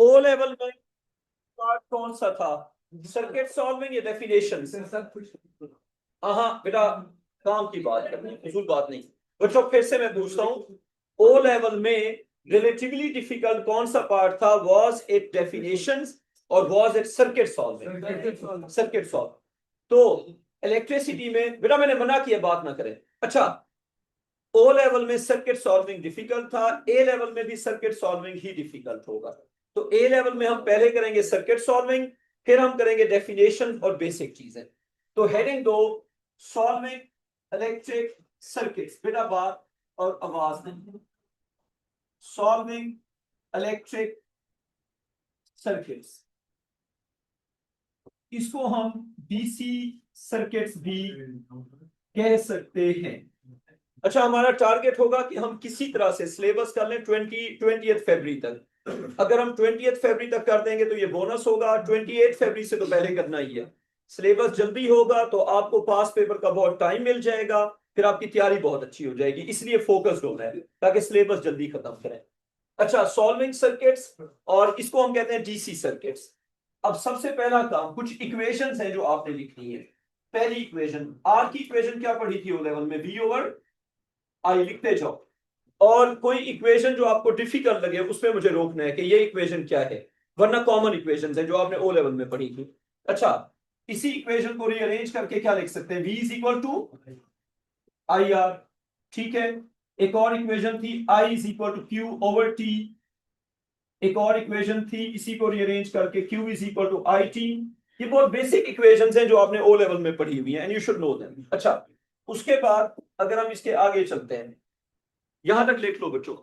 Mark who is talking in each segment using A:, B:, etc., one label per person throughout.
A: ओ level में part कौन सा था? सर्किट सॉल्विंग या डेफिनेशन? हाँ बेटा, काम की बात करनी, फजूल बात नहीं। बच्चों फिर से मैं पूछता हूँ, ओ लेवल में रिलेटिवली डिफिकल्ट कौन सा पार्ट था? वाज इट डेफिनेशन और was it circuit solving? Circuit solve. तो इलेक्ट्रिसिटी में बेटा मैंने मना किया बात ना करें। अच्छा, ओ लेवल में सर्किट सॉल्विंग डिफिकल्ट था, ए लेवल में भी सर्किट सॉल्विंग ही डिफिकल्ट होगा। तो ए लेवल में हम पहले करेंगे सर्किट सॉल्विंग, फिर हम करेंगे डेफिनेशन और बेसिक चीजें। तो हेडिंग दो, सॉल्विंग इलेक्ट्रिक सर्किट्स। बेटा बात और आवाज नहीं, सॉल्विंग इलेक्ट्रिक सर्किट्स, इसको हम डीसी सर्किट्स भी कह सकते हैं। अच्छा, हमारा टारगेट होगा कि हम किसी तरह से सिलेबस कर लें 20 फरवरी तक। अगर हम 20 फरवरी तक कर देंगे तो ये बोनस होगा, 28 फरवरी से तो पहले करना ही है। सिलेबस जल्दी होगा तो आपको पास पेपर का बहुत टाइम मिल जाएगा, फिर आपकी तैयारी बहुत अच्छी हो जाएगी। इसलिए फोकस्ड होना है ताकि सिलेबस जल्दी खत्म करें। अच्छा, सॉल्विंग सर्किट्स, और इसको हम कहते हैं डीसी सर्किट्स। अब सबसे पहला काम, कुछ इक्वेशंस हैं जो आपने लिखनी है। पहली इक्वेशन, आर की इक्वेशन क्या पढ़ी थी ओ लेवल में? वी ओवर आई, लिखते जाओ। और कोई इक्वेशन जो आपको डिफिकल्ट लगे उसमें मुझे रोकना है कि ये इक्वेशन क्या है, वरना कॉमन इक्वेशन है जो आपने ओ लेवल में पढ़ी थी। अच्छा, इसी इक्वेशन को रीअरेंज करके क्या लिख सकते हैं? v is equal to I R. ठीक है, एक और इक्वेशन थी I is equal to q over t. एक और इक्वेशन थी, इसी को रीअरेंज करके Q is equal to I t. ये बहुत बेसिक इक्वेशंस हैं जो आपने ओ लेवल में पढ़ी हुई हैं and you should know them. अच्छा, उसके बाद अगर हम इसके आगे चलते हैं, यहां तक लिख लो बच्चों।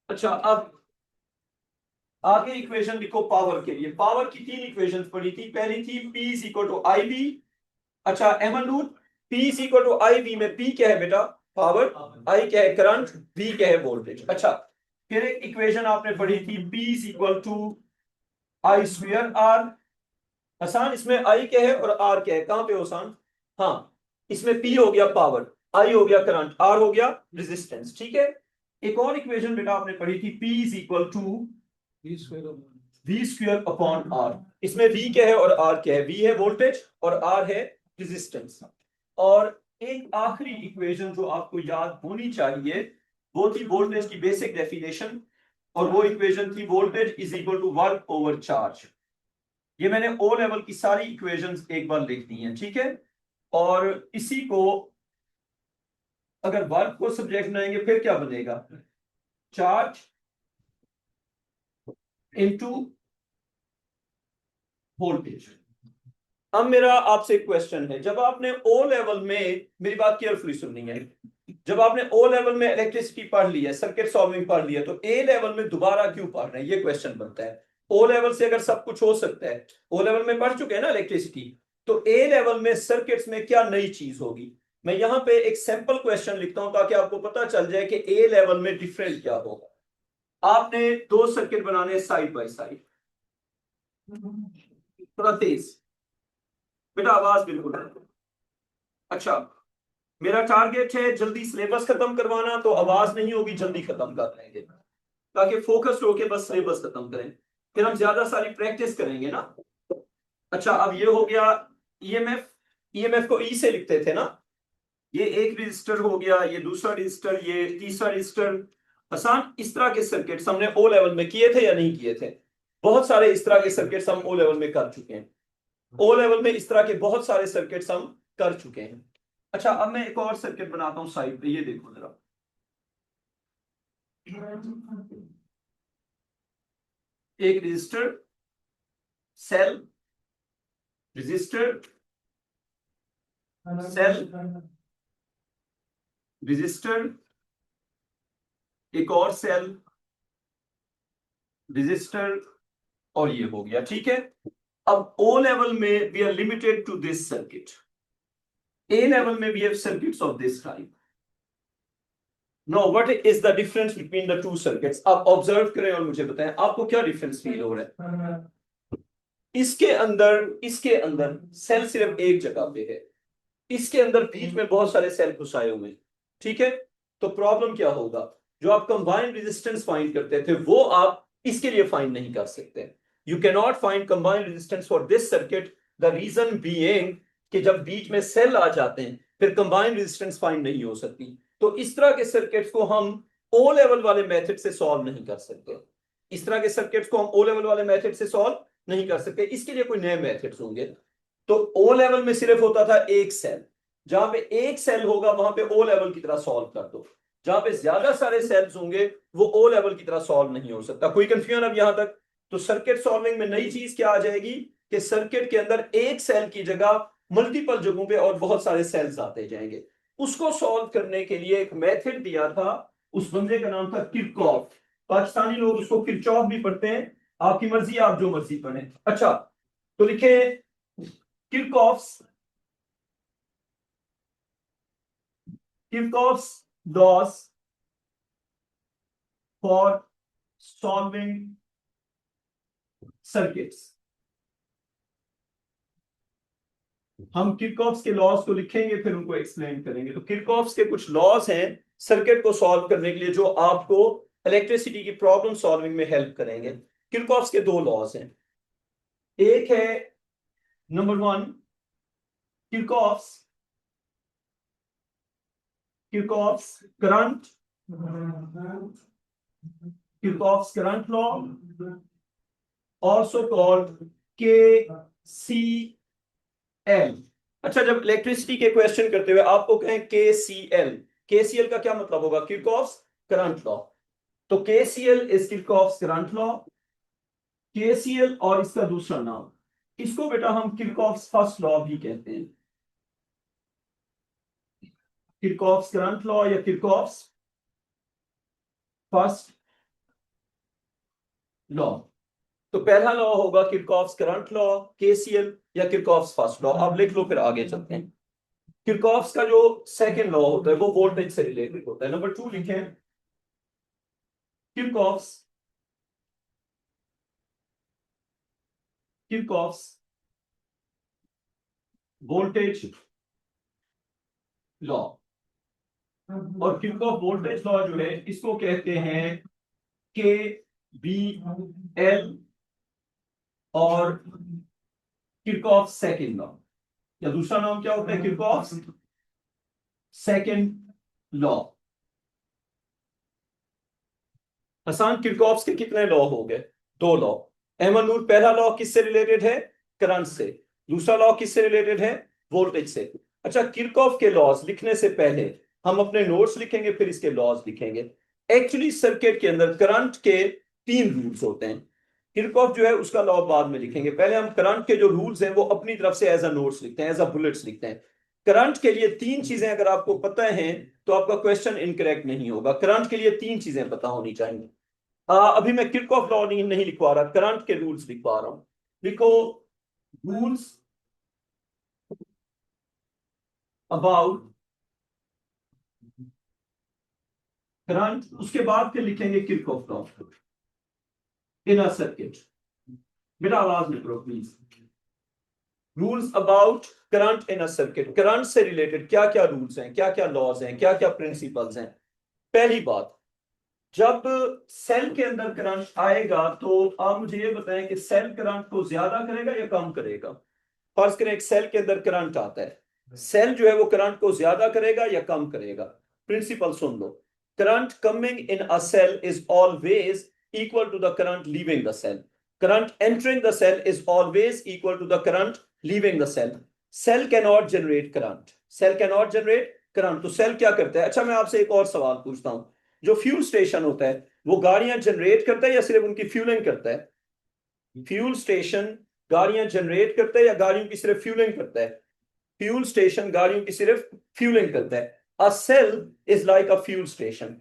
A: अच्छा, अब आगे इक्वेशन लिखो पावर के लिए। पावर की तीन इक्वेशंस पढ़ी थी। पहली थी P is equal to I B. अच्छा एमन root, P is equal to I B में P क्या है बेटा? पावर। I क्या है? करंट। V क्या है? वोल्टेज। अच्छा, फिर एक इक्वेशन आपने पढ़ी थी P is equal to I square R. आसान, इसमें I क्या है और R क्या है? कहां पे हो आसान? हाँ, इसमें P हो गया पावर, I हो गया करंट, R हो गया रेजिस्टेंस। ठीक है, एक और इक्वेशन बेटा आपने पढ़ी थी P is equal to V square upon R. इसमें V क्या है और R क्या है? V है वोल्टेज और R है रेजिस्टेंस। और एक आखिरी इक्वेशन जो आपको याद होनी चाहिए वो थी वोल्टेज की बेसिक डेफिनेशन, और वो इक्वेशन थी voltage is equal to work over charge. ये मैंने ओ लेवल की सारी इक्वेशंस एक बार लिख दी हैं। ठीक है, और इसी को अगर वर्क को सब्जेक्ट बनाएंगे फिर क्या बनेगा? Charge into voltage. अब मेरा आपसे एक क्वेश्चन है, जब आपने ओ लेवल में, मेरी बात केयरफुली सुननी है, जब आपने ओ लेवल में इलेक्ट्रिसिटी पढ़ ली है, सर्किट सॉल्विंग पढ़ लिया, तो ए लेवल में दोबारा क्यों पढ़ रहे हैं? ये क्वेश्चन बनता है। ओ लेवल से अगर सब कुछ हो सकता है, ओ लेवल में पढ़ चुके हैं ना इलेक्ट्रिसिटी, तो ए लेवल में सर्किट्स में क्या नई चीज होगी? मैं यहां पे एक सैंपल क्वेश्चन लिखता हूं ताकि आपको पता चल जाए कि ए लेवल में डिफरेंट क्या होगा। आपने दो सर्किट बनाने साइड बाय साइड। थोड़ा तेज बेटा, आवाज बिल्कुल। अच्छा, मेरा टारगेट है जल्दी सिलेबस खत्म करवाना, तो आवाज नहीं होगी, जल्दी खत्म कर लेंगे ताकि फोकस्ड होके बस सिलेबस खत्म करें, फिर हम ज्यादा सारी प्रैक्टिस करेंगे ना। अच्छा, अब ये हो गया ईएमएफ। ईएमएफ को ई से लिखते थे ना, ये एक रजिस्टर हो गया, ये दूसरा रजिस्टर, ये तीसरा रजिस्टर। आसान, इस तरह के सर्किट्स हमने ओ लेवल में किए थे या नहीं किए थे? बहुत सारे इस तरह के सर्किट्स हम ओ लेवल में कर चुके हैं। ओ लेवल में इस तरह के बहुत सारे सर्किट्स हम कर चुके हैं। अच्छा, अब मैं एक और सर्किट बनाता हूं साइड पे, ये देखो जरा। एक resistor, cell, resistor, cell, resistor, एक और सेल, रजिस्टर, और ये हो गया। ठीक है, अब ओ लेवल में we are limited to this circuit, A level में we have circuits of this type. No, what is the difference between the two circuits? आप ऑब्जर्व करें और मुझे बताएं आपको क्या डिफरेंस फील हो रहा है। इसके अंदर सेल सिर्फ एक जगह पे है, इसके अंदर बीच में बहुत सारे सेल घुसाए हुए हैं। ठीक है, तो प्रॉब्लम क्या होगा? जो आप कंबाइंड रेजिस्टेंस फाइंड करते थे वो आप इसके लिए फाइंड नहीं कर सकते। You can not find combined resistance for this circuit, the reason being कि जब बीच में सेल आ जाते हैं फिर कंबाइंड रेजिस्टेंस फाइंड नहीं हो सकती। तो इस तरह के सर्किट्स को हम ओ लेवल वाले मेथड से सॉल्व नहीं कर सकते। इस तरह के सर्किट्स को हम ओ लेवल वाले मेथड से सॉल्व नहीं कर सकते, इसके लिए कोई नए मेथड्स होंगे। तो ओ लेवल में सिर्फ होता था एक सेल, जहां पे एक सेल होगा वहां पे ओ लेवल की तरह सॉल्व कर दो। जहां पे ज्यादा सारे सेल्स होंगे वो ओ लेवल की तरह सॉल्व नहीं हो सकता। कोई कंफ्यूजन अब यहां तक? तो सर्किट सॉल्विंग में नई चीज क्या आ जाएगी कि सर्किट के अंदर एक सेल की जगह मल्टीपल जगहों पे और बहुत सारे सेल्स आते जाएंगे। उसको सॉल्व करने के लिए एक मेथड दिया था, उस बंदे का नाम था किरचॉफ। पाकिस्तानी लोग उसको किरचॉफ भी पढ़ते हैं, आपकी मर्जी, आप जो मर्जी पढ़ें। अच्छा, तो लिखे Kirchhoff's loss for solving circuits. हम किरचॉफ्स के लॉस को लिखेंगे फिर उनको एक्सप्लेन करेंगे। तो किरचॉफ्स के कुछ लॉस हैं सर्किट को सॉल्व करने के लिए जो आपको इलेक्ट्रिसिटी की प्रॉब्लम सॉल्विंग में हेल्प करेंगे। किरचॉफ्स के दो लॉस हैं। एक है number one, Kirchhoff's Kirchhoff's current Kirchhoff's current law, also called KCL। अच्छा, जब इलेक्ट्रिसिटी के क्वेश्चन करते हुए आपको कहें KCL, KCL का क्या मतलब होगा? Kirchhoff's current law. तो KCL is Kirchhoff's current law. KCL और इसका दूसरा नाम, इसको बेटा हम किरचॉफ्स फर्स्ट लॉ भी कहते हैं। किरचॉफ्स करंट लॉ या किरचॉफ्स फर्स्ट लॉ। तो पहला लॉ होगा किरचॉफ्स करंट लॉ, KCL या किरचॉफ्स फर्स्ट लॉ। आप लिख लो फिर आगे चलते हैं। किरचॉफ्स का जो सेकंड लॉ होता है वो वोल्टेज से रिलेटेड होता है। नंबर 2 लिखें, किरचॉफ्स किरचॉफ्स वोल्टेज लॉ। और किरचॉफ वोल्टेज लॉ जो है इसको कहते हैं KVL और किरचॉफ सेकंड लॉ, या दूसरा नाम क्या होता है? Kirchhoff second law. Hasan, Kirchhoff's के कितने लॉ हो गए? दो लॉ। अहमद नूर, पहला लॉ किससे रिलेटेड है? करंट से। दूसरा लॉ किससे रिलेटेड है? वोल्टेज से। अच्छा, किरचॉफ के लॉज लिखने से पहले हम अपने नोट्स लिखेंगे फिर इसके लॉज लिखेंगे। एक्चुअली सर्किट के अंदर करंट के तीन रूल्स होते हैं। किरचॉफ जो है उसका लॉ बाद में लिखेंगे, पहले हम करंट के जो रूल्स हैं वो अपनी तरफ से एज अ नोट्स लिखते हैं, एज अ बुलेट्स लिखते हैं। करंट के लिए तीन चीजें अगर आपको पता है तो आपका क्वेश्चन इनकरेक्ट नहीं होगा। करंट के लिए तीन चीजें पता होनी चाहिए। अभी मैं किरचॉफ लॉ नहीं लिखवा रहा, करंट के रूल्स लिखवा रहा हूं। लिखो, रूल्स अबाउट करंट, उसके बाद फिर लिखेंगे Kirchhoff law in a circuit. बेटा आवाज में करो please. Rules about current in a circuit, current से रिलेटेड क्या क्या रूल्स हैं, क्या क्या लॉज हैं, क्या क्या प्रिंसिपल्स हैं। पहली बात, जब सेल के अंदर करंट आएगा तो आप मुझे ये बताएं कि सेल करंट को ज्यादा करेगा या कम करेगा? फर्ज करें एक सेल के अंदर करंट आता है, सेल जो है वो करंट को ज्यादा करेगा या कम करेगा? प्रिंसिपल सुन लो, current coming in a cell is always equal to the current leaving the cell. Current entering the cell is always equal to the current leaving the cell. Cell can not generate current, cell can not generate current. तो cell क्या करता है? अच्छा, मैं आपसे एक और सवाल पूछता हूं, जो फ्यूल स्टेशन होता है वो गाड़ियां जनरेट करता है या सिर्फ उनकी फ्यूलिंग करता है? फ्यूल स्टेशन गाड़ियां जनरेट करता है या गाड़ियों की सिर्फ फ्यूलिंग करता है? फ्यूल स्टेशन गाड़ियों की सिर्फ फ्यूलिंग करता है। A cell is like a fuel station,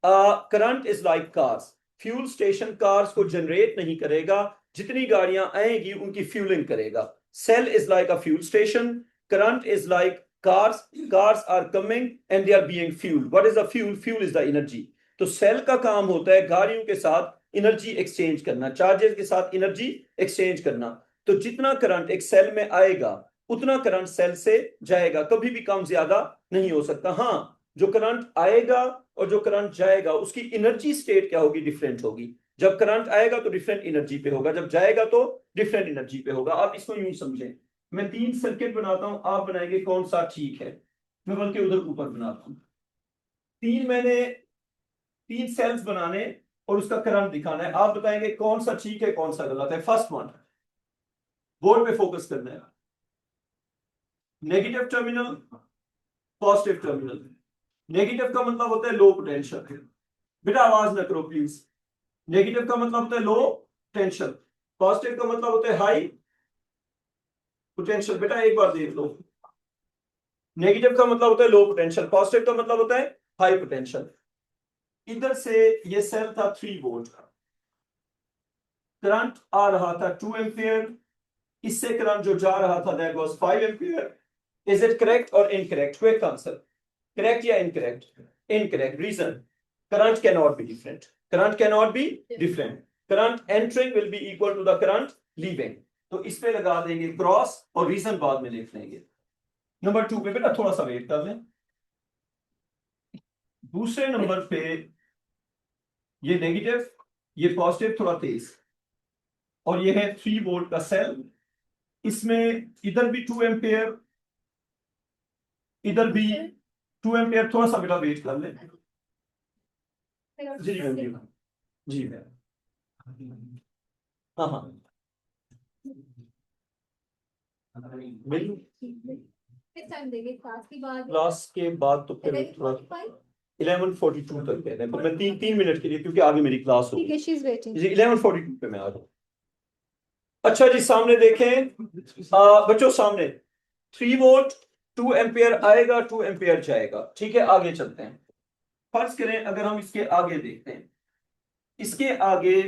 A: current is like cars. Fuel station cars को जनरेट नहीं करेगा, जितनी गाड़ियां आएंगी उनकी फ्यूलिंग करेगा। Cell is like a fuel station, current is like cars, cars are coming and they are being fuelled. What is the fuel? Fuel is the energy. तो cell का काम होता है गाड़ियों के साथ एनर्जी एक्सचेंज करना, चार्जेस के साथ एनर्जी एक्सचेंज करना। तो जितना करंट एक सेल में आएगा उतना करंट सेल से जाएगा, कभी भी कम ज्यादा नहीं हो सकता। हाँ, जो करंट आएगा और जो करंट जाएगा उसकी एनर्जी स्टेट क्या होगी, डिफरेंट होगी। जब करंट आएगा तो डिफरेंट एनर्जी पे होगा, जब जाएगा तो डिफरेंट एनर्जी पे होगा। आप इसको यूं समझें, मैं 3 सर्किट बनाता हूं, आप बनाएंगे कौन सा ठीक है। मैं बल्कि उधर ऊपर बनाता हूं। मैंने 3 सेल्स बनाने और उसका करंट दिखाना है, आप बताएंगे कौन सा ठीक है कौन सा गलत है। फर्स्ट वन, बोर्ड पे फोकस करना है। Negative terminal, positive terminal. Negative का मतलब होता है लो पोटेंशियल। बेटा आवाज ना करो प्लीज। नेगेटिव का मतलब होता है लो टेंशन, पॉजिटिव का मतलब होता है हाई पोटेंशियल। बेटा एक बार देख लो, नेगेटिव का मतलब होता है लो पोटेंशियल, पॉजिटिव का मतलब होता है हाई पोटेंशियल। इधर से ये सेल था 3 वोल्ट का, करंट आ रहा था 2 एम्पियर, इससे करंट जो जा रहा था that was 5 ampere. Is it correct और इनकरेक्ट? क्विक आंसर, करेक्ट या incorrect? Incorrect. Reason, current can not be different, current can not be different. Current entering will be equal to the current leaving. तो इस पे लगा देंगे cross और reason बाद में लिख लेंगे। नंबर 2 पे बेटा थोड़ा सा वेट कर लें। दूसरे नंबर पे ये नेगेटिव, ये पॉजिटिव थोड़ा तेज, और ये है 3 वोल्ट का सेल। इसमें इधर भी 2 एम्पियर, इधर भी 2 एम्पियर। थोड़ा सा बेटा वेट कर लें। जी मैम, जी मैम, जी मैम। हाँ हाँ,
B: किस टाइम देंगे क्लास के बाद?
A: क्लास के बाद तो फिर थोड़ा 11:42 तक कह रहे हैं, तो मैं 3 मिनट के लिए, क्योंकि आगे मेरी क्लास
B: ठीक
A: होगी
B: है, शी इज वेटिंग।
A: जी। 11:42 पे मैं आ जाऊँ। अच्छा जी, सामने देखें बच्चों, सामने 3 वोल्ट 2 एम्पियर आएगा, 2 एम्पियर जाएगा। ठीक है, आगे चलते हैं। फर्ज करें अगर हम इसके आगे देखते हैं, इसके आगे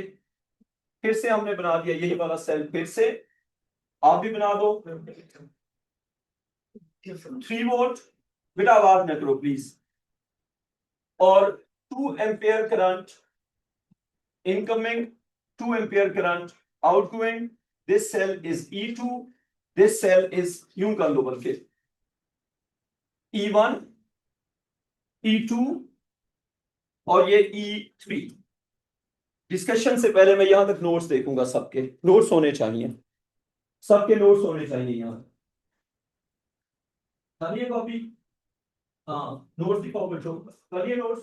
A: फिर से हमने बना दिया यही वाला सेल, फिर से आप भी बना दो 3 वोल्ट। बेटा आवाज न करो प्लीज। और 2 ampere current incoming, 2 ampere current outgoing. This cell is E2, this cell is, यूं कर लो बल्कि, E1, E2 और ये E3। डिस्कशन से पहले मैं यहां तक नोट्स देखूंगा, सबके नोट्स होने चाहिए, सबके नोट्स होने चाहिए यहाँ। करिए कॉपी, हाँ नोट्स दिखाओ बच्चों, करिए नोट्स,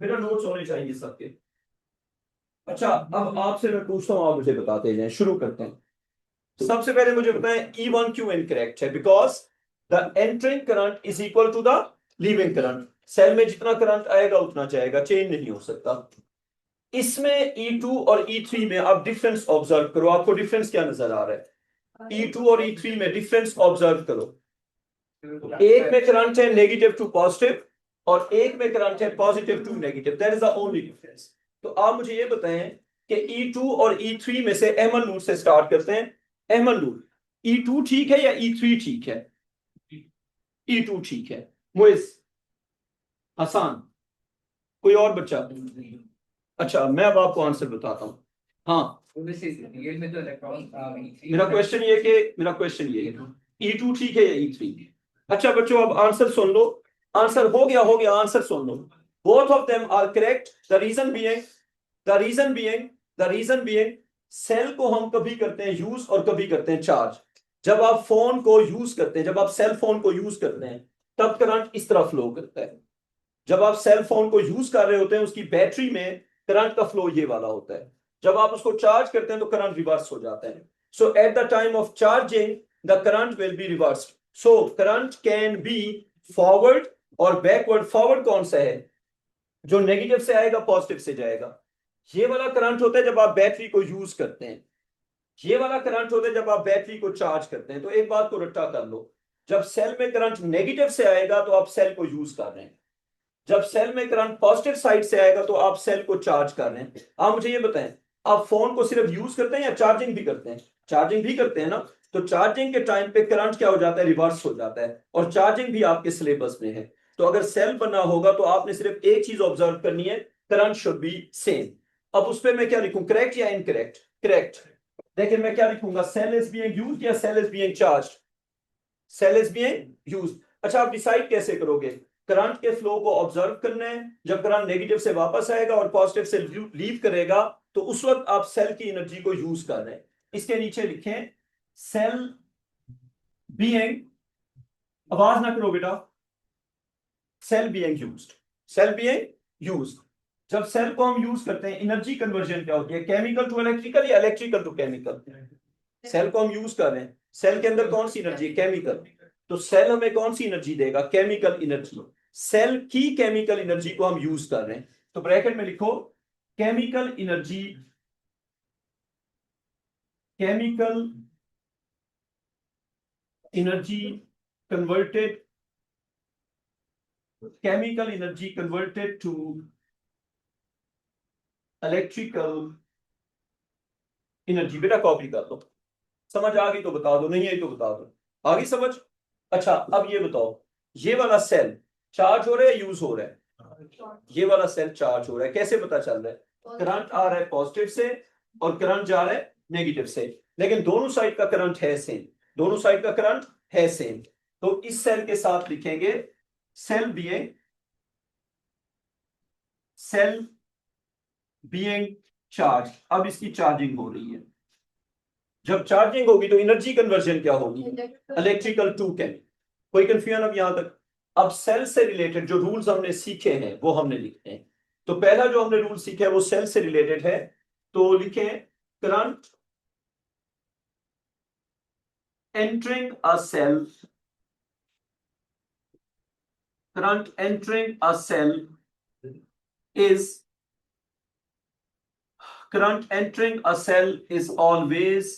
A: मेरा नोट्स होने चाहिए सबके। अच्छा, अब आपसे मैं पूछता हूँ, आप मुझे बताते जाएं, शुरू करते हैं। सबसे पहले मुझे बताएं E1 क्यों इनकरेक्ट है? Because the entering current is equal to the leaving current. Cell में जितना करंट आएगा उतना जाएगा, चेंज नहीं हो सकता। इसमें E2 और E3 में आप डिफरेंस ऑब्जर्व करो, आपको डिफरेंस क्या नजर आ रहा है? E2 और E3 में डिफरेंस ऑब्जर्व करो। एक में करंट है नेगेटिव टू पॉजिटिव और एक में करंट है positive to negative, that is the only difference. तो आप मुझे ये बताएं कि E2 और E3 में से एहमद नूर से स्टार्ट करते हैं। अहमद नूर, E2 ठीक है या E3 ठीक है? E2 ठीक है। मुइज, हसान, कोई और बच्चा? अच्छा, मैं अब आपको आंसर बताता हूं। हाँ, मेरा क्वेश्चन ये है, E2 ठीक है या E3? अच्छा बच्चों, अब आंसर सुन लो। आंसर हो गया, आंसर सुन लो। Both of them are correct. The reason being cell को हम कभी करते हैं यूज और कभी करते हैं चार्ज। जब आप फोन को यूज करते हैं, जब आप सेल फोन को यूज करते हैं, तब करंट इस तरह फ्लो करता है। जब आप सेल फोन को यूज कर रहे होते हैं, उसकी बैटरी में करंट का फ्लो ये वाला होता है। जब आप उसको चार्ज करते हैं तो करंट रिवर्स हो जाता है। So at the time of charging the current will be reversed. So current can be forward और बैकवर्ड। फॉरवर्ड कौन सा है? जो नेगेटिव से आएगा पॉजिटिव से जाएगा। ये वाला करंट होता है जब आप बैटरी को यूज करते हैं, ये वाला करंट होता है जब आप बैटरी को चार्ज करते हैं। तो एक बात को रट्टा कर लो, जब सेल में करंट नेगेटिव से आएगा तो आप सेल को यूज कर रहे हैं, जब सेल में करंट पॉजिटिव साइड से आएगा तो आप सेल को चार्ज कर रहे हैं। आप मुझे ये बताएं, आप फोन को सिर्फ यूज करते हैं या चार्जिंग भी करते हैं? चार्जिंग भी करते हैं ना। तो चार्जिंग के टाइम पे करंट क्या हो जाता है? रिवर्स हो जाता है। और चार्जिंग भी आपके सिलेबस में है। तो अगर सेल बना होगा तो आपने सिर्फ एक चीज ऑब्जर्व करनी है, करंट शुड बी सेम। अब उस पर मैं क्या लिखूं, करेक्ट या इनकरेक्ट? करेक्ट। लेकिन मैं क्या लिखूंगा, सेल इज बीइंग यूज्ड या cell is being charged? Cell is being used. अच्छा, आप डिसाइड कैसे करोगे? करंट के फ्लो को ऑब्जर्व करना है। जब करंट नेगेटिव से वापस आएगा और पॉजिटिव से लीव करेगा तो उस वक्त आप सेल की एनर्जी को यूज कर रहे हैं। इसके नीचे लिखें सेल बीइंग, आवाज ना करो बेटा, cell being used, cell being used. जब सेल को हम यूज करते हैं एनर्जी कन्वर्जन क्या होती है, केमिकल टू इलेक्ट्रिकल या इलेक्ट्रिकल टू केमिकल। सेल को हम यूज कर रहे हैं, सेल के अंदर कौन सी एनर्जी, केमिकल। तो सेल हमें कौन सी एनर्जी देगा, केमिकल एनर्जी। सेल की केमिकल एनर्जी को हम यूज कर रहे हैं, तो ब्रैकेट में लिखो chemical energy, chemical energy converted, chemical energy converted to electrical energy. बेटा कॉपी कर दो, समझ आ गई तो बता दो, नहीं आई तो बता दो। आ गई समझ? अच्छा अब ये बताओ, ये वाला सेल चार्ज हो रहा है, यूज हो रहा है? ये वाला सेल चार्ज हो रहा है, कैसे पता चल रहा है? करंट आ रहा है पॉजिटिव से और करंट जा रहा है नेगेटिव से, लेकिन दोनों साइड का करंट है सेम, दोनों साइड का करंट है सेम। तो इस सेल के साथ लिखेंगे cell being, cell being charge. अब इसकी चार्जिंग हो रही है, जब चार्जिंग होगी तो एनर्जी कन्वर्जन क्या होगी, इलेक्ट्रिकल टू केमिकल। कोई कंफ्यूजन अब यहां तक? अब सेल से रिलेटेड जो रूल्स हमने सीखे हैं वो हमने लिखते हैं। तो पहला जो हमने रूल सीखा है वो सेल से रिलेटेड है, तो लिखें current entering a cell, current entering a cell is, current entering a cell is always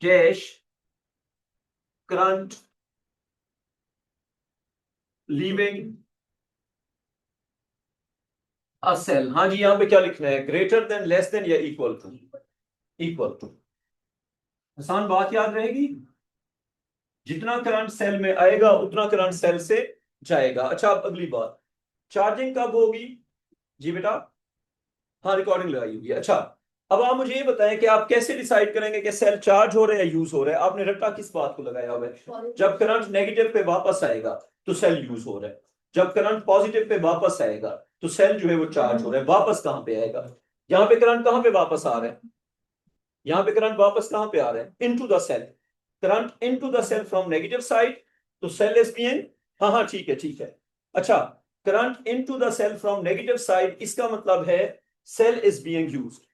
A: dash, current leaving a cell। हाँ जी, यहां पे क्या लिखना है, ग्रेटर देन, लेस देन या इक्वल टू? Equal to. आसान बात याद रहेगी, जितना करंट सेल में आएगा उतना करंट सेल से जाएगा। अच्छा अब अगली बात, चार्जिंग कब होगी? जी बेटा, हाँ रिकॉर्डिंग लगाई होगी। अच्छा अब आप मुझे ये बताएं कि आप कैसे डिसाइड करेंगे कि सेल चार्ज हो रहा है या यूज हो रहा है? आपने रट्टा किस बात को लगाया हुआ है? जब करंट नेगेटिव पे वापस आएगा तो सेल यूज हो रहा है, जब करंट पॉजिटिव पे वापस आएगा तो सेल जो है वो चार्ज हो रहा है। वापस कहां पे आएगा? यहाँ पे करंट कहां पे वापस आ रहा है, यहाँ पे करंट वापस कहां पे आ रहा है, into the cell. Current into the cell from negative side, तो सेल इज बीइंग, हाँ हाँ ठीक है ठीक है। अच्छा current into the cell from negative side, इसका मतलब है cell is being used.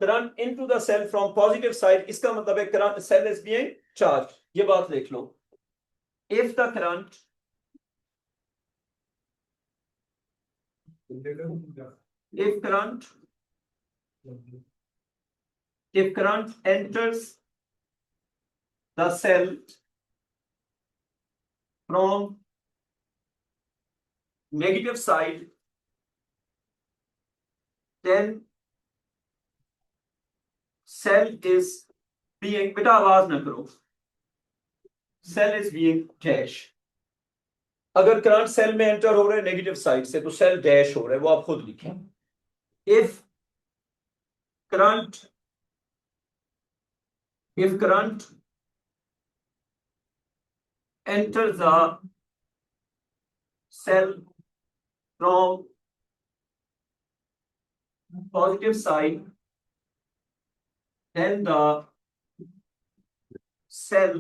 A: Current into the cell from positive side, इसका मतलब है current, cell is being charge. ये बात लिख लो, if the current, if current, if current enters the cell from negative side, then cell is being, बेटा आवाज ना करो, cell is being dash। अगर करंट सेल में एंटर हो रहा है नेगेटिव साइड से तो सेल डैश हो रहा है, वो आप खुद लिखें। If current, if current enters the cell from positive side, then the cell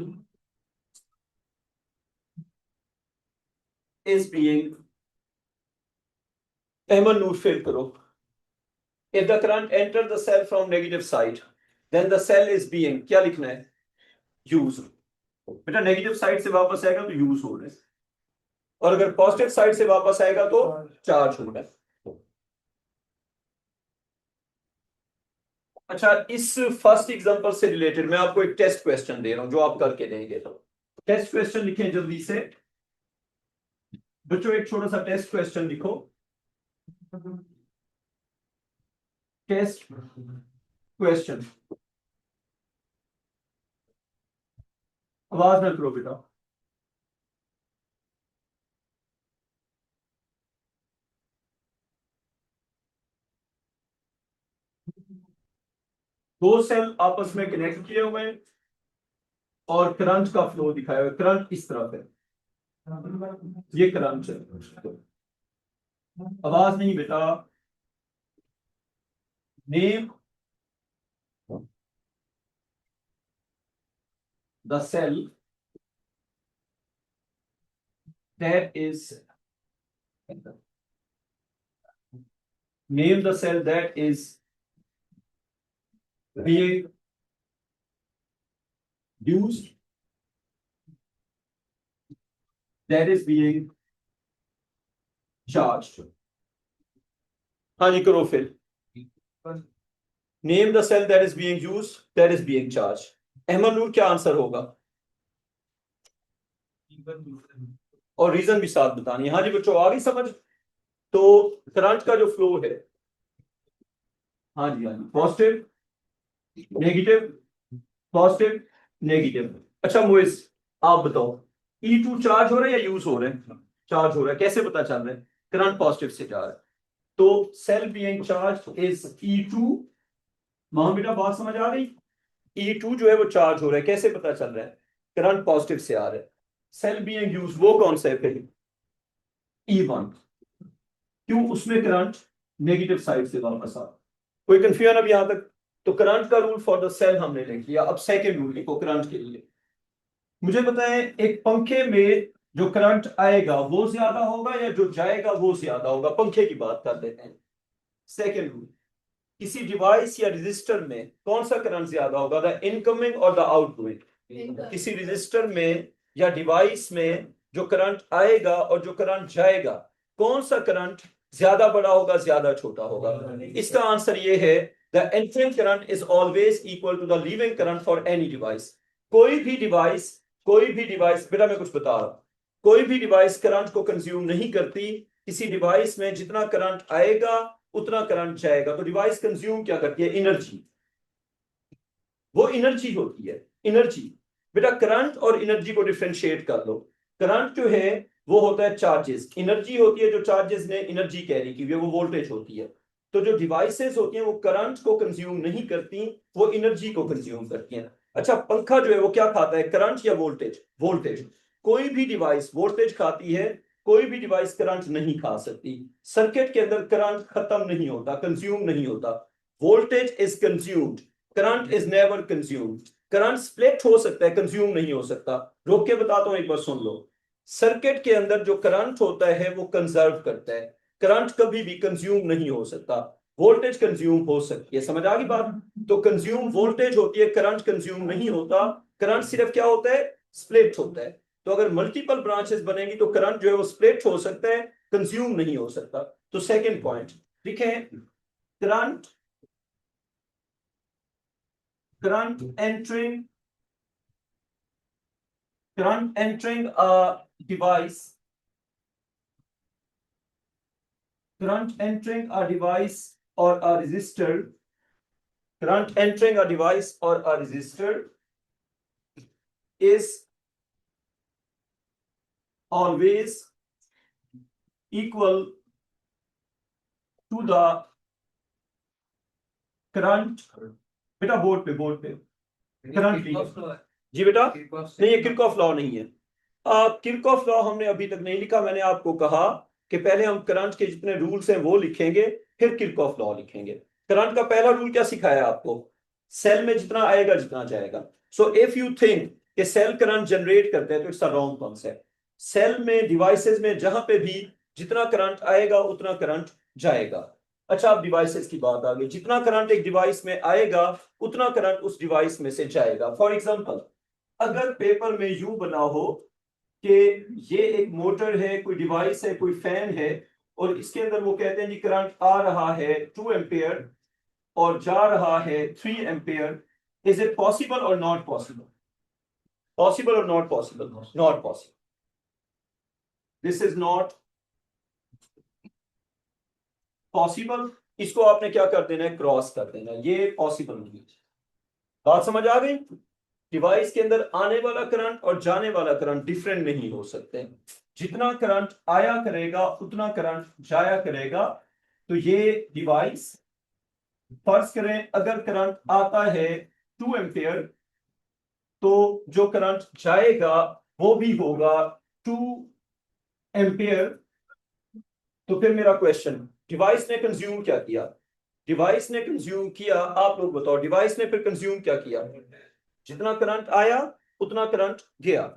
A: is being, Ahmad Noor fill करो। If the current enters the cell from negative side, then the cell is being, क्या लिखना है, यूज। बेटा negative side से वापस आएगा तो use हो रहा है, और अगर पॉजिटिव साइड से वापस आएगा तो चार्ज हो रहा है। अच्छा इस फर्स्ट एग्जांपल से रिलेटेड मैं आपको एक टेस्ट क्वेश्चन दे रहा हूं जो आप करके देंगे। तो टेस्ट क्वेश्चन लिखें जल्दी से बच्चों, एक छोटा सा टेस्ट क्वेश्चन लिखो, टेस्ट क्वेश्चन। आवाज ना करो बेटा। दो सेल आपस में कनेक्ट किए हुए हैं और करंट का फ्लो दिखाया हुआ है, करंट इस तरफ है। ये करंट है। आवाज नहीं बेटा। Name the cell that is name the cell that is being used, that is being charged। हाँ जी करो फिर। Name the cell that is being used, that is being charged। Ahmad Noor क्या आंसर होगा और रीजन भी साथ बतानी है। हाँ जी बच्चों आ गई समझ। तो करंट का जो फ्लो है, हाँ जी पॉजिटिव नेगेटिव पॉजिटिव नेगेटिव। अच्छा मोइस आप बताओ, E2 चार्ज हो रहा है या यूज हो रहा है? चार्ज हो रहा है। कैसे पता चल रहा है? करंट पॉजिटिव से जा रहा है। तो cell being charge is E2। मां बेटा बात समझ आ गई? E2 जो है वो चार्ज हो रहा है। कैसे पता चल रहा है? करंट पॉजिटिव से आ रहा है। सेल बीइंग यूज वो कौन सा है फिर? E1। क्यों? उसमें करंट नेगेटिव साइड से वापस आ। कोई कंफ्यूजन अब यहां तक? तो करंट का रूल फॉर द सेल हमने लिख लिया। अब सेकंड रूल लिखो करंट के लिए। मुझे बताएं एक पंखे में जो करंट आएगा वो ज्यादा होगा या जो जाएगा वो ज्यादा होगा? पंखे की बात कर लेते हैं। सेकंड रूल, किसी डिवाइस या रजिस्टर में कौन सा करंट ज्यादा होगा, द इनकमिंग और द आउटगोइंग? किसी रजिस्टर में या डिवाइस में जो करंट आएगा और जो करंट जाएगा, कौन सा करंट ज्यादा बड़ा होगा ज्यादा छोटा होगा? इसका आंसर ये है, the entering current is always equal to the leaving current for any device. कोई भी डिवाइस बेटा मैं कुछ बता रहा हूं, कोई भी डिवाइस करंट को कंज्यूम नहीं करती। किसी डिवाइस में जितना करंट आएगा उतना करंट जाएगा। तो डिवाइस कंज्यूम क्या करती है? एनर्जी। वो एनर्जी होती है, एनर्जी। बेटा करंट और एनर्जी को डिफरेंशिएट कर लो। करंट जो है वो होता है चार्जेस, एनर्जी होती है जो चार्जेस ने एनर्जी कैरी की हुई है, वो वोल्टेज होती है। तो जो डिवाइसेस होती हैं वो करंट को कंज्यूम नहीं करती, वो एनर्जी को कंज्यूम करती हैं। अच्छा पंखा जो है वो क्या खाता है, करंट या वोल्टेज? वोल्टेज। कोई भी डिवाइस वोल्टेज खाती है, कोई भी डिवाइस करंट नहीं खा सकती। सर्किट के अंदर करंट खत्म नहीं होता, कंज्यूम नहीं होता। Voltage is consumed, current is never consumed. Current split हो सकता है, कंज्यूम नहीं हो सकता। रोक के बताता हूं, एक बार सुन लो। सर्किट के अंदर जो करंट होता है वो कंजर्व करता है, करंट कभी भी कंज्यूम नहीं हो सकता। वोल्टेज कंज्यूम हो सकती है, समझ आ गई बात? तो कंज्यूम वोल्टेज होती है, करंट कंज्यूम नहीं होता। करंट सिर्फ क्या होता है? स्प्लिट होता है। तो अगर मल्टीपल ब्रांचेस बनेंगी तो करंट जो है वो स्प्लिट हो सकता है, कंज्यूम नहीं हो सकता। तो सेकंड पॉइंट देखें, current current entering a device, current entering a device or a resistor, current entering a device or a resistor is always equal to the current। बेटा बोर्ड पे करंट जी बेटा नहीं, ये किरचॉफ लॉ नहीं है। Kirchhoff law हमने अभी तक नहीं लिखा। मैंने आपको कहा कि पहले हम करंट के जितने रूल्स हैं वो लिखेंगे, फिर किरचॉफ लॉ लिखेंगे। करंट का पहला रूल क्या सिखाया आपको? सेल में जितना आएगा जितना जाएगा। सो इफ यू थिंक कि सेल करंट जनरेट करते हैं तो it's a wrong concept. Cell में डिवाइसेस में जहां पे भी जितना करंट आएगा उतना करंट जाएगा। अच्छा अब डिवाइसेस की बात आ गई, जितना करंट एक डिवाइस में आएगा उतना करंट उस डिवाइस में से जाएगा। फॉर एग्जांपल अगर पेपर में यूं बना हो कि ये एक मोटर है, कोई डिवाइस है, कोई फैन है, और इसके अंदर वो कहते हैं जी करंट आ रहा है 2 एम्पियर और जा रहा है 3 एम्पियर। इज इट पॉसिबल और नॉट पॉसिबल? पॉसिबल और not possible? Not possible. This is not possible. इसको आपने क्या कर देना है? क्रॉस कर देना है। ये पॉसिबल नहीं है। बात समझ आ गई? डिवाइस के अंदर आने वाला करंट और जाने वाला करंट डिफरेंट नहीं हो सकते। जितना करंट आया करेगा उतना करंट जाया करेगा। तो ये डिवाइस, फर्ज करें अगर करंट आता है 2 एम्पियर तो जो करंट जाएगा वो भी होगा 2 एम्पियर, तो फिर मेरा क्वेश्चन, डिवाइस ने कंज्यूम क्या किया? डिवाइस ने कंज्यूम किया, आप लोग बताओ, डिवाइस ने फिर कंज्यूम क्या किया? जितना करंट आया उतना करंट गया।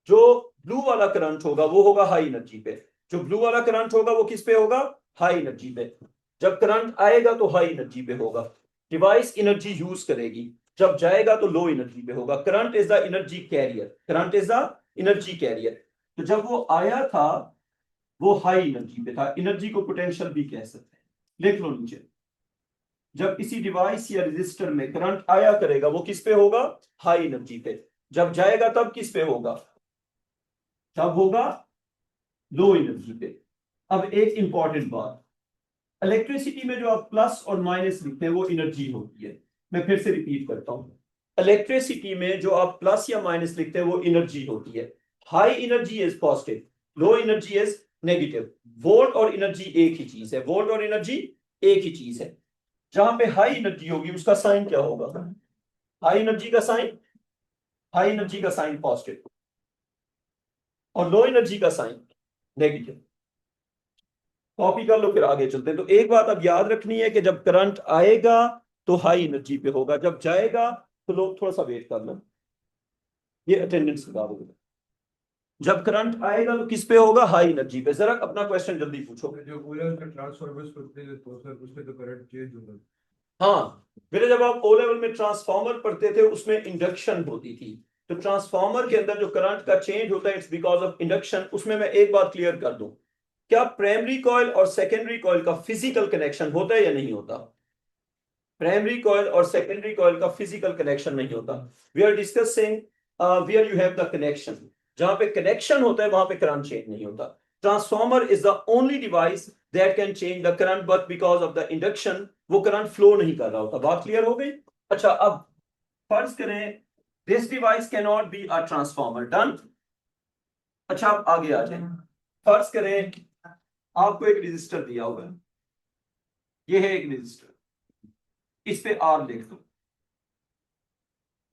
A: जो ब्लू वाला करंट होगा वो होगा हाई एनर्जी पे। जो ब्लू वाला करंट होगा वो किस पे होगा? हाई एनर्जी पे। जब करंट आएगा तो हाई एनर्जी पे होगा, डिवाइस एनर्जी यूज करेगी। जब जाएगा तो लो एनर्जी पे होगा। Current is the energy carrier, current is the energy carrier. तो जब वो आया था वो हाई एनर्जी पे था, एनर्जी को पोटेंशियल भी कह सकते हैं। लिख लो नीचे, जब किसी डिवाइस या रजिस्टर में करंट आया करेगा वो किस पे होगा? हाई एनर्जी पे। जब जाएगा तब किस पे होगा? तब होगा लो एनर्जी पे। अब एक इंपॉर्टेंट बात, इलेक्ट्रिसिटी में जो आप प्लस और माइनस लिखते हैं वो एनर्जी होती है। मैं फिर से रिपीट करता हूं, इलेक्ट्रिसिटी में जो आप प्लस या माइनस लिखते हैं वो एनर्जी होती है। High energy is positive, low energy is negative. Volt और एनर्जी एक ही चीज है, वोल्ट और एनर्जी एक ही चीज है। जहां पे हाई एनर्जी होगी उसका साइन क्या होगा? हाई एनर्जी का साइन, हाई एनर्जी का साइन पॉजिटिव, और लो एनर्जी का साइन नेगेटिव। कॉपी कर लो, फिर आगे चलते हैं। तो एक बात अब याद रखनी है कि जब करंट आएगा तो हाई एनर्जी पे होगा, जब जाएगा तो लोग थोड़ा सा वेट कर लो, ये अटेंडेंस लगा दो। जब करंट आएगा तो किस पे होगा? हाई एनर्जी पे। जरा अपना क्वेश्चन जल्दी पूछो।
C: जो बोला उसमें ट्रांसफॉर्मर्स होते हैं तो सर उसमें तो करंट चेंज होगा।
A: हाँ बेटा, जब आप ओ लेवल में ट्रांसफॉर्मर पढ़ते थे उसमें इंडक्शन होती थी, तो ट्रांसफॉर्मर के अंदर जो करंट का चेंज होता है इट्स बिकॉज ऑफ इंडक्शन। उसमें मैं एक बात क्लियर कर दूं, क्या प्राइमरी कॉइल और सेकेंडरी कॉइल का फिजिकल कनेक्शन होता है या नहीं होता? प्राइमरी कॉइल और सेकेंडरी कॉइल का फिजिकल कनेक्शन नहीं होता। We are discussing where you have the connection. जहां पे कनेक्शन होता है वहां पे करंट चेंज नहीं होता। Transformer is the only device that can change the current, but because of the induction वो करंट फ्लो नहीं कर रहा होता। बात क्लियर हो गई? अच्छा, अब फर्ज करें this device can not be a transformer, done. अच्छा, अब आगे आ जाए। फर्ज करें आपको एक रजिस्टर दिया हुआ है, ये है एक रजिस्टर, इस पे आर लिख दो।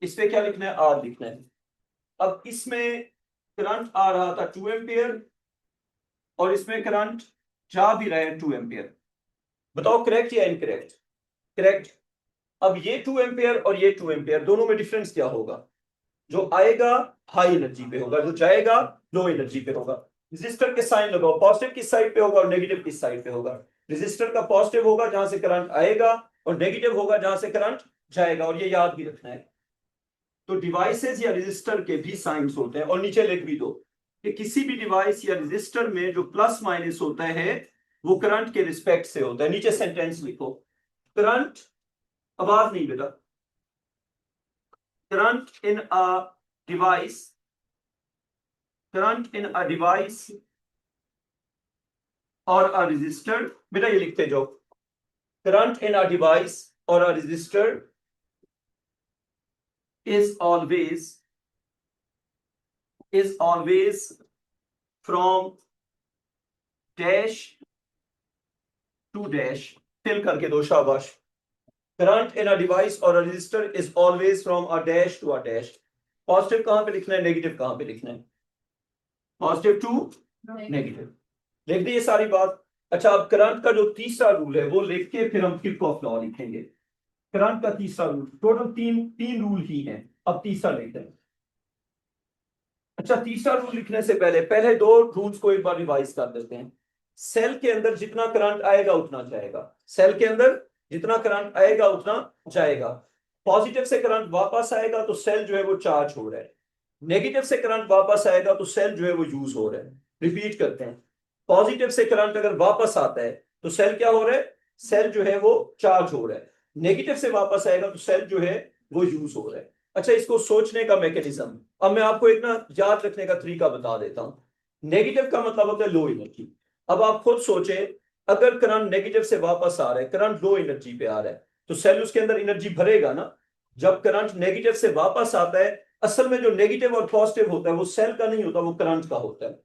A: इस पे क्या लिखना है? आर लिखना है। अब इसमें करंट आ रहा था 2 एम्पियर और इसमें करंट जा भी रहा है 2 एम्पियर। बताओ करेक्ट या इनकरेक्ट? करेक्ट। अब ये 2 एम्पियर और ये 2 एम्पियर दोनों में डिफरेंस क्या होगा? जो आएगा हाई एनर्जी पे होगा, जो जाएगा लो एनर्जी पे होगा। रेजिस्टर के साइन लगाओ, पॉजिटिव किस साइड पे होगा और नेगेटिव किस साइड पे होगा? रेजिस्टर का पॉजिटिव होगा जहां से करंट आएगा और नेगेटिव होगा जहां से करंट जाएगा, और ये याद भी रखना है। तो डिवाइसेस या रेजिस्टर के भी साइंस होते हैं, और नीचे लिख भी दो कि किसी भी डिवाइस या रेजिस्टर में जो प्लस माइनस होता है वो करंट के रिस्पेक्ट से होता है। नीचे सेंटेंस लिखो, करंट, आवाज नहीं बेटा, current in a device, current in a device और अ रेजिस्टर। बेटा ये लिखते जाओ, करंट इन अ डिवाइस और a resistor is always from dash to dash। फिल करके दो, शाबाश। करंट इन अ डिवाइस और a resistor is always from a dash to a dash. Positive कहां पे लिखना है, नेगेटिव कहां पे लिखना है? Positive to negative. लिख दी ये सारी बात। अच्छा, अब करंट का जो तीसरा रूल है वो लिख के फिर हम किरचॉफ लॉ लिखेंगे। करंट का तीसरा रूल, टोटल तीन रूल ही हैं, अब तीसरा लेते हैं। अच्छा, तीसरा रूल लिखने से पहले दो रूल्स को एक बार रिवाइज कर देते हैं। सेल के अंदर जितना करंट आएगा उतना जाएगा, सेल के अंदर जितना करंट आएगा उतना जाएगा। पॉजिटिव से करंट वापस आएगा तो सेल जो है वो चार्ज हो रहा है, नेगेटिव से करंट वापस आएगा तो सेल जो है वो यूज हो रहा है। रिपीट करते हैं, पॉजिटिव से करंट अगर वापस आता है तो सेल क्या हो रहा है? सेल जो है वो चार्ज हो रहा है। नेगेटिव से वापस आएगा तो सेल जो है वो यूज हो रहा है। अच्छा, इसको सोचने का मैकेनिज्म अब मैं आपको एक ना याद रखने का तरीका बता देता हूं। नेगेटिव का मतलब होता है लो एनर्जी। अब आप खुद सोचें, अगर करंट नेगेटिव से वापस आ रहा है, करंट लो एनर्जी पे आ रहा है, तो सेल उसके अंदर एनर्जी भरेगा ना। जब करंट नेगेटिव से वापस आता है, असल में जो नेगेटिव और पॉजिटिव होता है वो सेल का नहीं होता, वो करंट का होता है।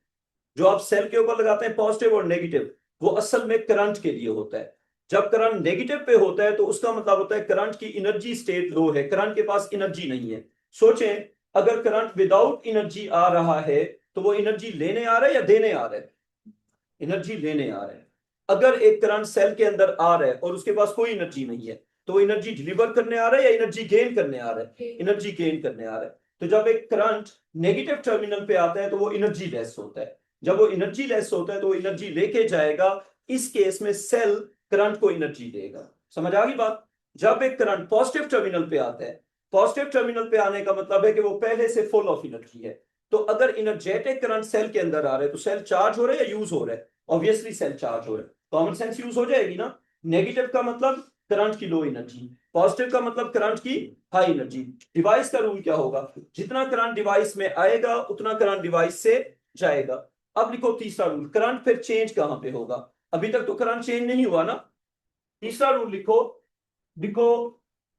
A: जो आप सेल के ऊपर लगाते हैं पॉजिटिव और नेगेटिव, वो असल में करंट के लिए होता है। जब करंट नेगेटिव पे होता है तो उसका मतलब होता है करंट की एनर्जी स्टेट लो है, करंट के पास एनर्जी नहीं है। सोचें, अगर करंट विदाउट एनर्जी आ रहा है तो वो एनर्जी लेने आ रहा है या देने आ रहा है? एनर्जी लेने आ रहा है। अगर एक करंट सेल के अंदर आ रहा है और उसके पास कोई एनर्जी नहीं है, तो वो एनर्जी डिलीवर करने आ रहा है या एनर्जी गेन करने आ रहा है? एनर्जी गेन करने आ रहा है। तो जब एक करंट नेगेटिव टर्मिनल पे आता है तो वो एनर्जी लेस होता है। जब वो एनर्जी लेस होता है तो वो एनर्जी लेके जाएगा। इस केस में सेल करंट को एनर्जी देगा। समझ आ गई बात? जब एक करंट पॉजिटिव टर्मिनल पे आता है, पॉजिटिव टर्मिनल पे आने का मतलब है कि वो पहले से फुल ऑफ एनर्जी है। तो अगर इनर्जेटिक करंट सेल के अंदर आ रहा है तो सेल चार्ज हो रहा है या यूज हो रहा है? ऑब्वियसली सेल चार्ज हो रहा है। कॉमन सेंस यूज हो जाएगी ना। नेगेटिव का मतलब करंट की लो एनर्जी, पॉजिटिव का मतलब करंट की हाई एनर्जी। डिवाइस का रूल क्या होगा? जितना करंट डिवाइस में आएगा उतना करंट डिवाइस से जाएगा। अब लिखो तीसरा रूल, करंट फिर चेंज कहां पे होगा? अभी तक तो करंट चेंज नहीं हुआ ना। तीसरा रूल लिखो, लिखो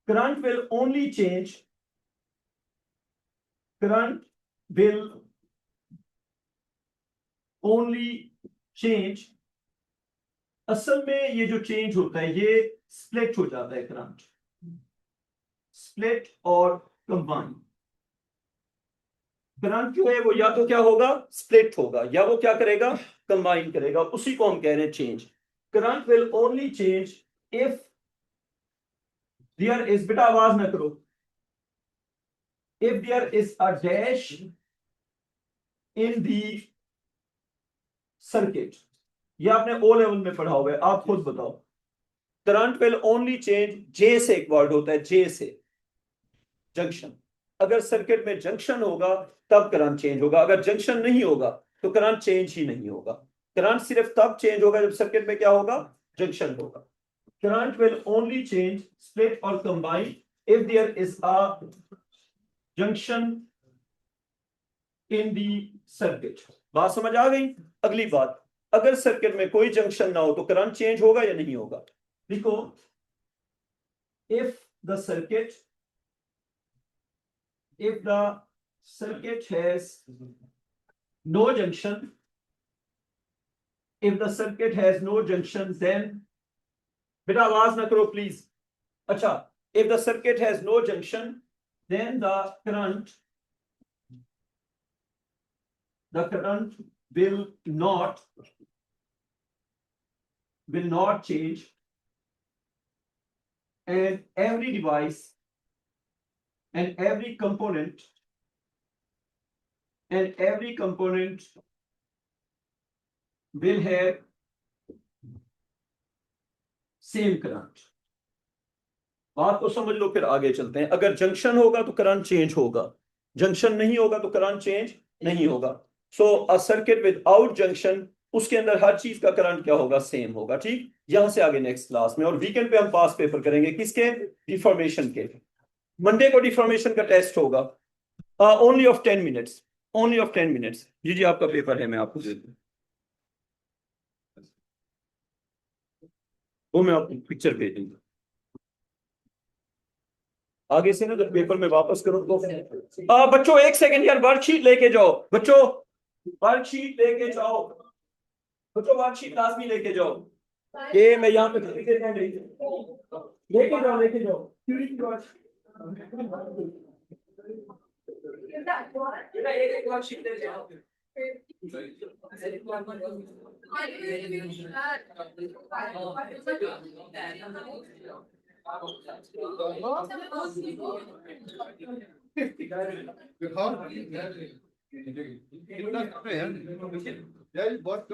A: current will only change, current will only change. असल में ये जो चेंज होता है ये स्प्लिट हो जाता है करंट, स्प्लिट और कंबाइन। करंट जो है वो या तो क्या होगा, स्प्लिट होगा, या वो क्या करेगा, कंबाइन करेगा। उसी को हम कह रहे हैं change. Current will only change if there is, बेटा आवाज ना करो, if there is a dash in the circuit. ये आपने ओ लेवल में पढ़ा हुआ है, आप खुद बताओ। करंट विल ओनली चेंज, जे से एक वर्ड होता है, जे से जंक्शन। अगर सर्किट में जंक्शन होगा तब करंट चेंज होगा, अगर जंक्शन नहीं होगा तो करंट चेंज ही नहीं होगा। करंट सिर्फ तब चेंज होगा जब सर्किट में क्या होगा, जंक्शन होगा। Current will only change, split और combine if there is a junction in the circuit. बात समझ आ गई? अगली बात, अगर सर्किट में कोई जंक्शन ना हो तो करंट चेंज होगा या नहीं होगा? देखो, if the circuit, if the circuit has no junction, if the circuit has no junction, then, beta आवाज ना करो प्लीज। अच्छा, if the circuit has no junction, then the current will not change, and every device and every component will have same current. बात को समझ लो, फिर आगे चलते हैं। अगर जंक्शन होगा तो करंट चेंज होगा, जंक्शन नहीं होगा तो करंट चेंज नहीं होगा। सो अ सर्किट विदाउट जंक्शन, उसके अंदर हर चीज का करंट क्या होगा, सेम होगा। ठीक, यहां से आगे नेक्स्ट क्लास में, और वीकेंड पे हम पास पेपर करेंगे किसके, डिफॉर्मेशन के। मंडे को डिफॉर्मेशन का टेस्ट होगा, only of 10 minutes, only of 10 minutes. जी जी, आपका पेपर है, मैं आपको दे दूं, वो मैं आपको पिक्चर भेज दूंगा। आगे से ना जब पेपर में वापस करो तो बच्चों एक सेकंड यार, वर्कशीट लेके जाओ बच्चों, वर्कशीट लेके जाओ बच्चों, वर्कशीट लाजमी लेके जाओ। ये मैं यहाँ पे लेके जाओ, लेके जाओ थ्योरी की एक वर्कशीट ले जाओ।
C: यार बहुत